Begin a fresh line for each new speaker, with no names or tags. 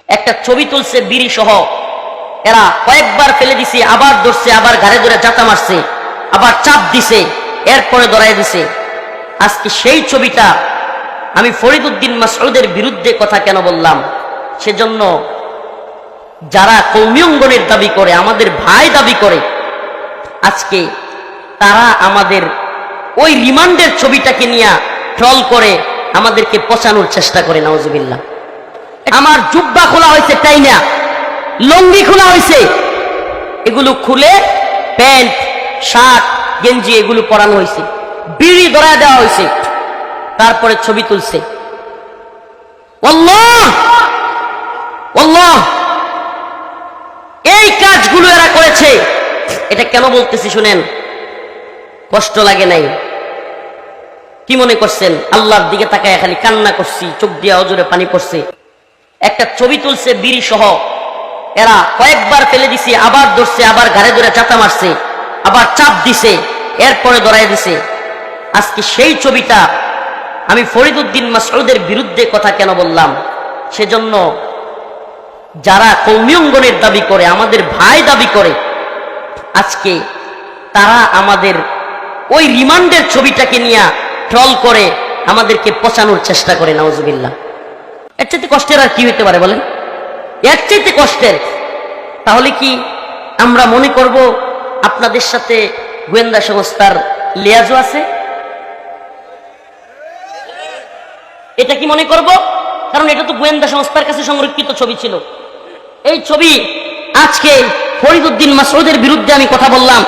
একটা ছবি তুলছে বিড়ি সহ, এরা কয়েকবার ফেলে দিছে, আবার ধরছে, আবার ঘাড়ে ধরে জাতা মারছে, আবার চাপ দিছে, এরপরে ধরাই দিছে। আজকে সেই ছবিটা আমি ফরিদউদ্দিন মাসউদের বিরুদ্ধে কথা কেন বললাম, সেজন্য যারা কওমি অঙ্গনের দাবি করে, আমাদের ভাই দাবি করে, আজকে তারা আমাদের ওই রিমান্ডের ছবিটাকে নিয়ে ট্রল করে আমাদেরকে পচানোর চেষ্টা করে। নাউজুবিল্লাহ। আমার জুব্বা খোলা হয়েছে, তাই না, লঙ্গি খোলা হয়েছে, এগুলো খুলে প্যান্ট, শার্ট, গেঞ্জি এগুলো পরানো হয়েছে, বিড়ি ধরা দেওয়া হয়েছে, তারপরে ছবি তুলছে। আল্লাহ আল্লাহ, এই কাজগুলো এরা করেছে। এটা কেন বলতেছি শুনেন, কষ্ট লাগে নাই? কি মনে করছেন আল্লাহর দিকে তাকায় খালি কান্না করছি, চোখ দিয়ে অজরে পানি পড়ছে? একটা ছবি তুলছে বিড়ি সহ, এরা কয়েকবার ফেলে দিছে, আবার ধরছে, আবার ঘাড়ে ধরে চাতা মারছে, আবার চাপ দিছে, এরপরে ধরাই দিছে। আজকে সেই ছবিটা আমি ফরিদউদ্দিন মাসউদের বিরুদ্ধে কথা কেন বললাম, সেজন্য যারা কওমি অঙ্গনের দাবি করে, আমাদের ভাই দাবি করে, আজকে তারা আমাদের ওই রিমান্ডের ছবিটাকে নিয়ে ট্রল করে আমাদেরকে পচানোর চেষ্টা করে। নাউজুবিল্লাহ। এর চাইতে কষ্টের আর কি হইতে পারে বলেন? এর চাইতে কষ্টের। তাহলে কি আমরা মনে করব আপনাদের সাথে গোয়েন্দা সংস্থার লিয়াজও আছে? এটা কি মনে করব? কারণ এটা তো গোয়েন্দা সংস্থার কাছে সংরক্ষিত ছবি ছিল। এই ছবি আজকে ফরিদউদ্দিন মাসউদের বিরুদ্ধে আমি কথা বললাম,